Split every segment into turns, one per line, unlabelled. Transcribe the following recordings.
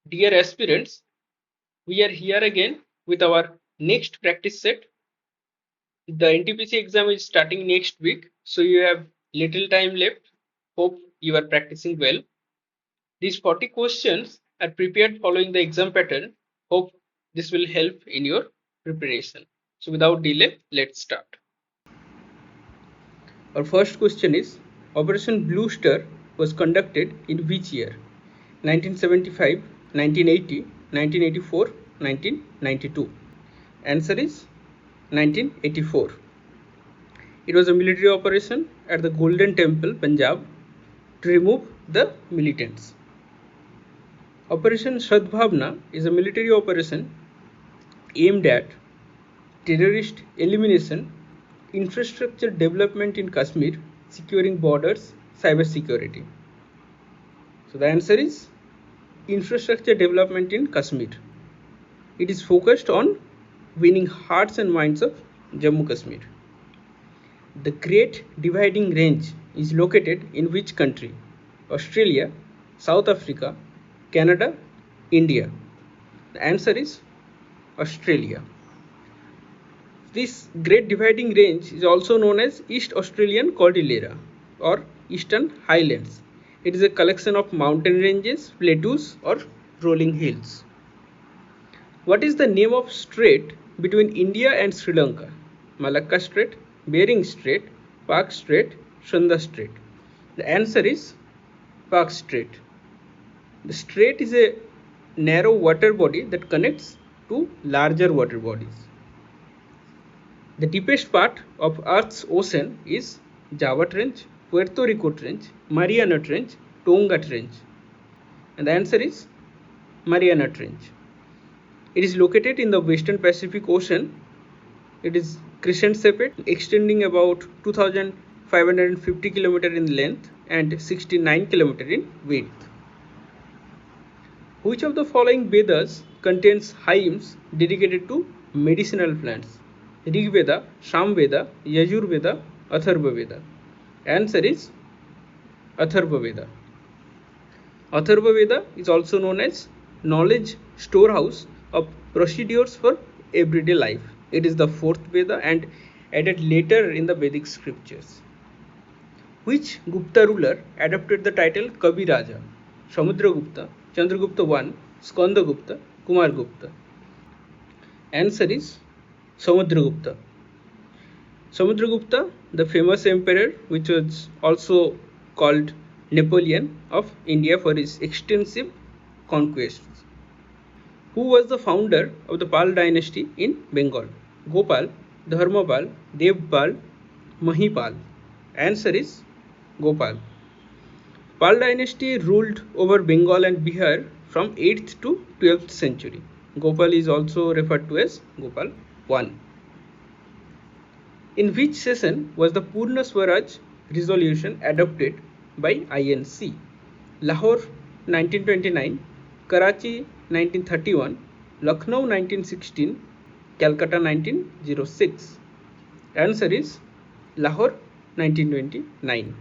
Dear aspirants, we are here again with our next practice set. The NTPC exam is starting next week, so you have little time left. Hope you are practicing well. These 40 questions are prepared following the exam pattern. Hope this will help in your preparation. So without delay, let's start. Our first question is Operation Blue Star was conducted in which year? 1975, 1980, 1984, 1992. Answer is 1984. It was a military operation at the Golden Temple, Punjab, to remove the militants. Operation Sadbhavna is a military operation aimed at terrorist elimination, infrastructure development in Kashmir, securing borders, cyber security. So the answer is infrastructure development in Kashmir. It is focused on winning hearts and minds of Jammu Kashmir. The Great Dividing Range is located in which country? Australia, South Africa, Canada, India. The answer is Australia. This Great Dividing Range is also known as East Australian Cordillera or Eastern Highlands. It is a collection of mountain ranges, plateaus or rolling hills. What is the name of strait between India and Sri Lanka? Malacca Strait, Bering Strait, Park Strait, Sunda Strait. The answer is Park Strait. The strait is a narrow water body that connects to larger water bodies. The deepest part of Earth's ocean is Java Trench, Puerto Rico Trench, Mariana Trench, Tonga Trench. And the answer is Mariana Trench. It is located in the Western Pacific Ocean. It is crescent-shaped, extending about 2,550 km in length and 69 km in width. Which of the following Vedas contains hymns dedicated to medicinal plants? Rig Veda, Sam Veda, Yajur Veda, Atharva Veda. Answer is Atharva Veda. Atharva Veda is also known as knowledge storehouse of procedures for everyday life. It is the fourth Veda and added later in the Vedic scriptures. Which Gupta ruler adopted the title Kavi Raja? Samudragupta, Chandragupta I, Skandagupta, Kumargupta. Answer is Samudragupta. Samudragupta, the famous emperor which was also called Napoleon of India for his extensive conquests. Who was the founder of the Pal dynasty in Bengal? Gopal, Dharmapal, Devpal, Mahipal. Answer is Gopal. Pal dynasty ruled over Bengal and Bihar from 8th to 12th century. Gopal is also referred to as Gopal I. In which session was the Purna Swaraj resolution adopted by INC? Lahore 1929, Karachi 1931, Lucknow 1916, Calcutta 1906. Answer is Lahore 1929.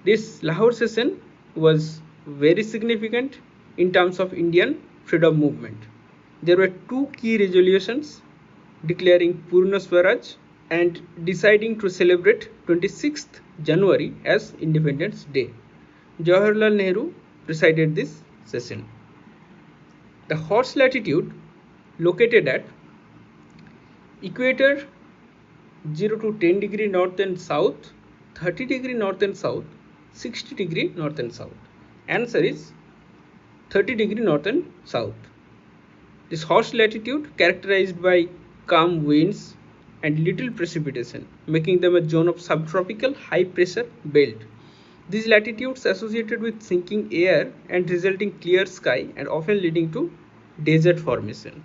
This Lahore session was very significant in terms of Indian freedom movement. There were two key resolutions declaring Purna Swaraj and deciding to celebrate 26th January as Independence Day. Jawaharlal Nehru presided this session. The horse latitude located at equator 0 to 10 degree north and south, 30 degree north and south, 60 degree north and south. Answer is 30 degree north and south. This horse latitude characterized by calm winds and little precipitation, making them a zone of subtropical high pressure belt. These latitudes associated with sinking air and resulting clear sky and often leading to desert formation.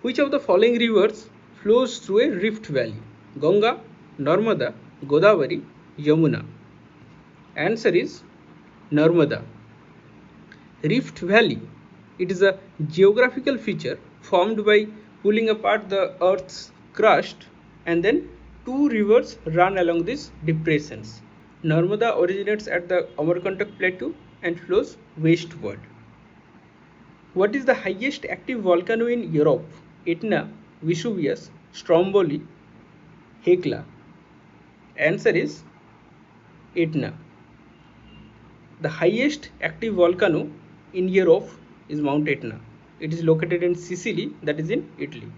Which of the following rivers flows through a rift valley? Ganga, Narmada, Godavari, Yamuna. Answer is Narmada. Rift Valley. It is a geographical feature formed by pulling apart the Earth's crust and then two rivers run along these depressions. Narmada originates at the Amarkantak Plateau and flows westward. What is the highest active volcano in Europe? Etna, Vesuvius, Stromboli, Hekla. Answer is Etna. The highest active volcano in Europe is Mount Etna. It is located in Sicily, that is in Italy.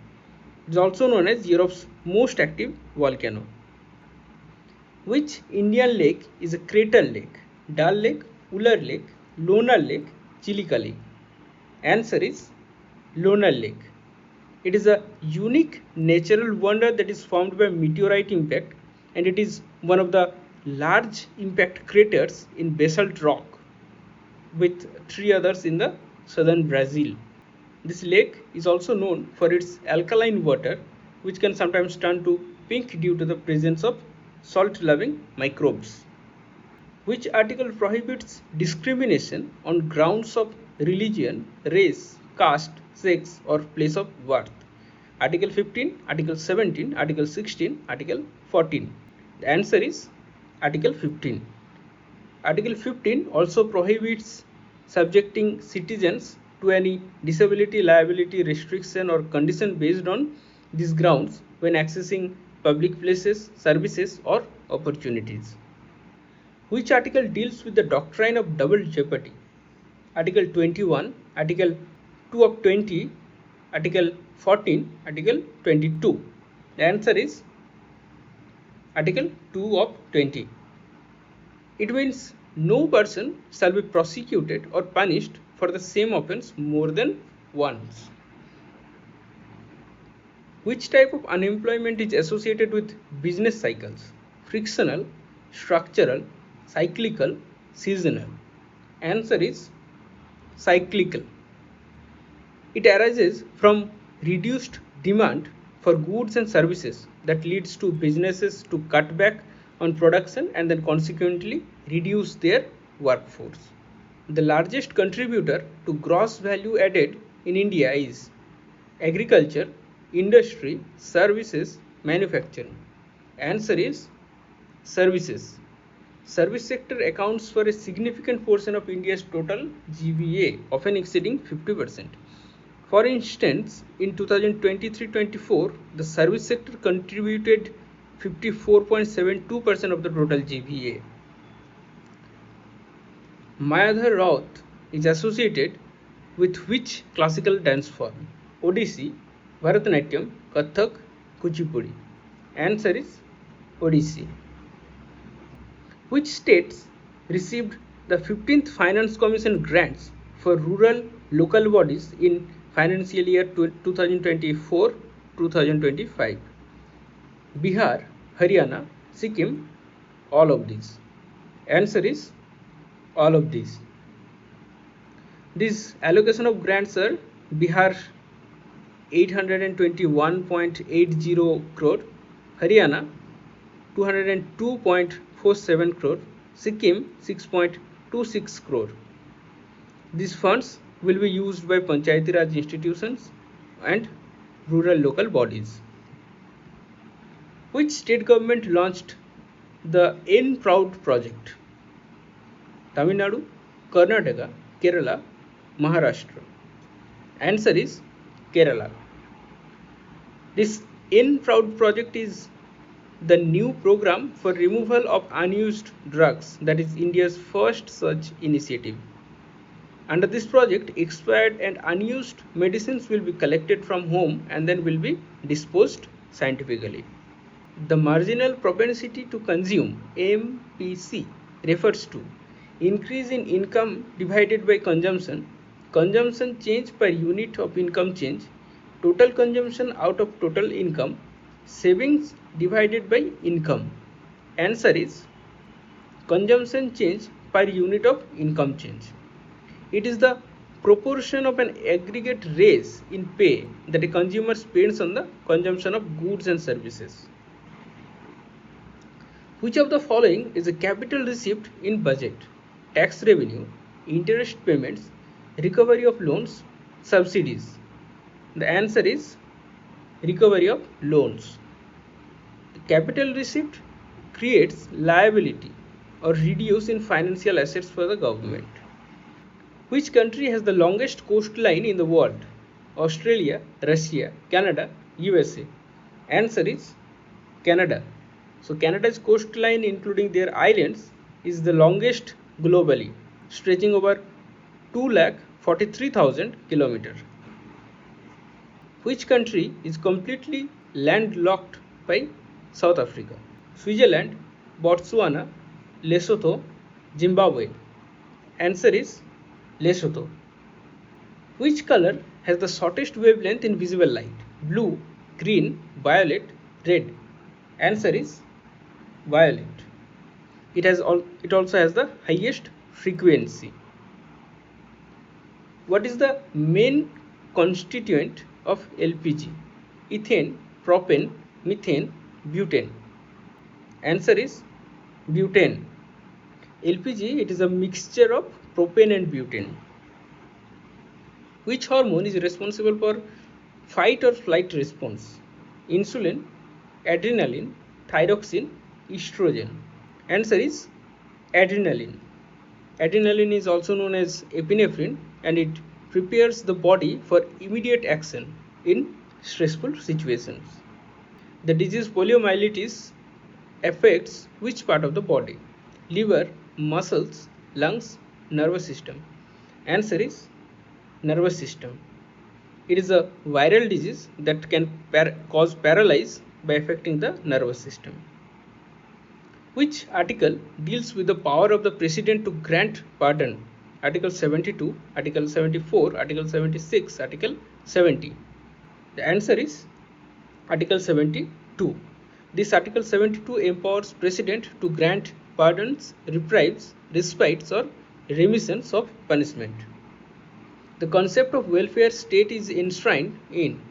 It is also known as Europe's most active volcano. Which Indian lake is a crater lake? Dal Lake, Uller Lake, Lonar Lake, Chilika Lake. Answer is Lonar Lake. It is a unique natural wonder that is formed by meteorite impact, and it is one of the large impact craters in basalt rock, with 3 others in the southern Brazil. This lake is also known for its alkaline water, which can sometimes turn to pink due to the presence of salt-loving microbes. Which article prohibits discrimination on grounds of religion, race, caste, sex, or place of birth? Article 15, Article 17, Article 16, Article 14. The answer is Article 15. Article 15 also prohibits subjecting citizens to any disability, liability, restriction, or condition based on these grounds when accessing public places, services, or opportunities. Which article deals with the doctrine of double jeopardy? Article 21, Article 2 of 20, Article 14, Article 22. The answer is Article 2 of 20. It means no person shall be prosecuted or punished for the same offence more than once. Which type of unemployment is associated with business cycles? Frictional, structural, cyclical, seasonal. Answer is cyclical. It arises from reduced demand for goods and services that leads to businesses to cut back on production and then consequently reduce their workforce. The largest contributor to gross value added in India is agriculture, industry, services, manufacturing. Answer is services. Service sector accounts for a significant portion of India's total GVA, often exceeding 50%. For instance, in 2023-24, the service sector contributed 54.72% of the total GVA. Mayadhar Raut is associated with which classical dance form? Odissi, Bharatanatyam, Kathak, Kuchipudi. Answer is Odissi. Which states received the 15th Finance Commission grants for rural local bodies in financial year 2024-2025? Bihar, Haryana, Sikkim, all of these. Answer is all of these. This allocation of grants are Bihar 821.80 crore, Haryana 202.47 crore, Sikkim 6.26 crore. These funds will be used by Panchayati Raj institutions and rural local bodies. Which state government launched the N Proud project? Tamil Nadu, Karnataka, Kerala, Maharashtra. Answer is Kerala. This N Proud project is the new program for removal of unused drugs, that is India's first such initiative. Under this project, expired and unused medicines will be collected from home and then will be disposed scientifically. The marginal propensity to consume, MPC, refers to increase in income divided by consumption, consumption change per unit of income change, total consumption out of total income, savings divided by income. Answer is consumption change per unit of income change. It is the proportion of an aggregate raise in pay that a consumer spends on the consumption of goods and services. Which of the following is a capital receipt in budget? Tax revenue, interest payments, recovery of loans, subsidies. The answer is recovery of loans. The capital receipt creates liability or reduce in financial assets for the government. Which country has the longest coastline in the world? Australia, Russia, Canada, USA. Answer is Canada. So Canada's coastline, including their islands, is the longest globally, stretching over 2,43,000 kilometers. Which country is completely landlocked by South Africa? Switzerland, Botswana, Lesotho, Zimbabwe. Answer is Lesotho. Which color has the shortest wavelength in visible light? Blue, green, violet, red. Answer is violet. It also has the highest frequency. What is the main constituent of LPG? Ethane, propane, methane, butane. Answer is butane. LPG, it is a mixture of propane and butane. Which hormone is responsible for fight or flight response? Insulin, adrenaline, thyroxine, estrogen. Answer is adrenaline. Adrenaline is also known as epinephrine, and it prepares the body for immediate action in stressful situations. The disease poliomyelitis affects which part of the body? Liver, muscles, lungs, nervous system. Answer is nervous system. It is a viral disease that can cause paralysis by affecting the nervous system. Which article deals with the power of the president to grant pardon? Article 72, Article 74, Article 76, Article 70. The answer is Article 72. This Article 72 empowers president to grant pardons, reprieves, respites or remissions of punishment. The concept of welfare state is enshrined in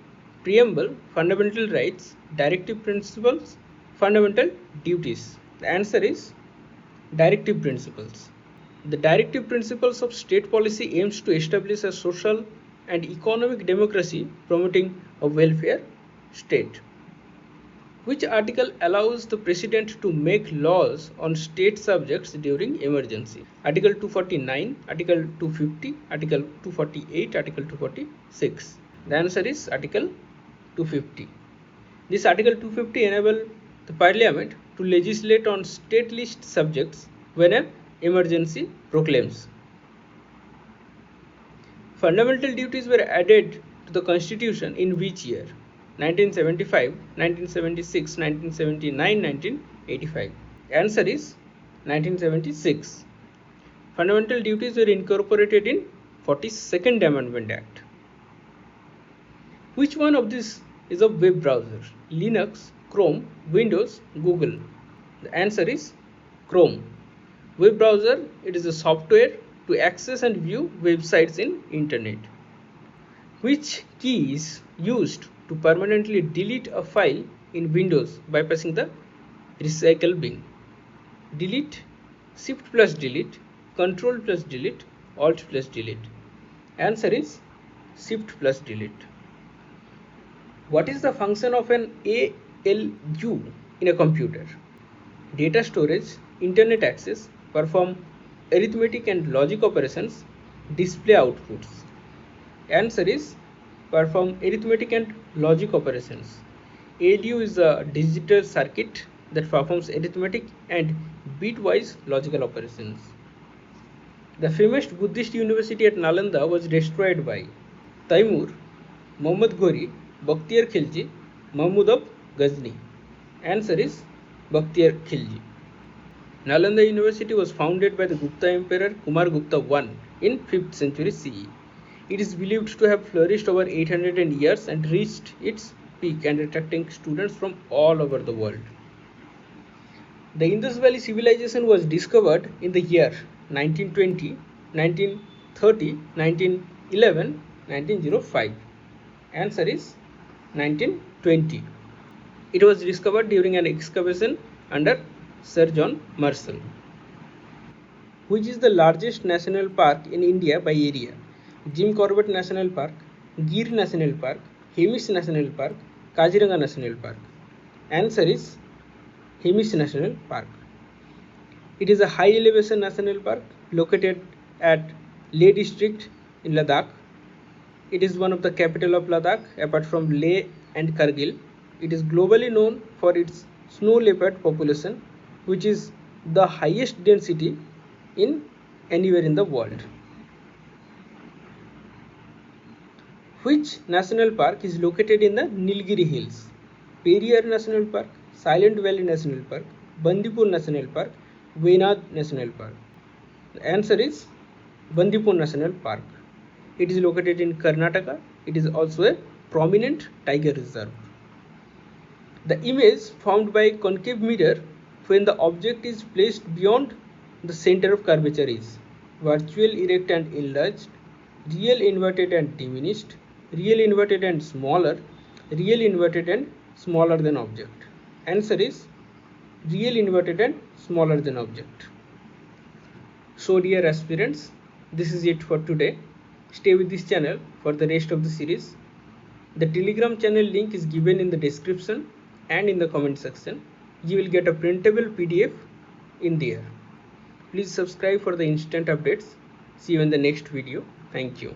Preamble, Fundamental Rights, Directive Principles, Fundamental Duties. The answer is Directive Principles. The Directive Principles of State Policy aims to establish a social and economic democracy promoting a welfare state. Which article allows the president to make laws on state subjects during emergency? Article 249, Article 250, Article 248, Article 246. The answer is Article 250. This Article 250 enables the Parliament to legislate on state list subjects when an emergency proclaims. Fundamental duties were added to the Constitution in which year? 1975, 1976, 1979, 1985. Answer is 1976. Fundamental duties were incorporated in 42nd Amendment Act. Which one of these is a web browser? Linux, Chrome, Windows, Google. The answer is Chrome. Web browser, it is a software to access and view websites in internet. Which key is used to permanently delete a file in Windows by pressing the recycle bin? Delete, Shift plus delete, Control plus delete, Alt plus delete. Answer is Shift plus delete. What is the function of an ALU in a computer? Data storage, internet access, perform arithmetic and logic operations, display outputs. Answer is perform arithmetic and logic operations. ALU is a digital circuit that performs arithmetic and bitwise logical operations. The famous Buddhist university at Nalanda was destroyed by Taimur, Muhammad Ghori, Bakhtiyar Khilji, Mahmud of Ghazni. Answer is Bakhtiyar Khilji. Nalanda University was founded by the Gupta Emperor Kumargupta I in 5th century CE. It is believed to have flourished over 800 years and reached its peak and attracting students from all over the world. The Indus Valley civilization was discovered in the year 1920, 1930, 1911, 1905. Answer is 1920. It was discovered during an excavation under Sir John Marshall. Which is the largest national park in India by area? Jim Corbett National Park, Gir National Park, Hemis National Park, Kaziranga National Park. Answer is Hemis National Park. It is a high elevation national park located at Leh district in Ladakh. It is one of the capital of Ladakh. Apart from Leh and Kargil, it is globally known for its snow leopard population, which is the highest density in anywhere in the world. Which national park is located in the Nilgiri Hills? Periyar National Park, Silent Valley National Park, Bandipur National Park, Wayanad National Park. The answer is Bandipur National Park. It is located in Karnataka. It is also a prominent tiger reserve. The image formed by concave mirror when the object is placed beyond the center of curvature is virtual erect and enlarged, real inverted and diminished, real inverted and smaller, real inverted and smaller than object. Answer is real inverted and smaller than object. So dear aspirants, this is it for today. Stay with this channel for the rest of the series. The Telegram channel link is given in the description and in the comment section. You will get a printable PDF in there. Please subscribe for the instant updates. See you in the next video. Thank you.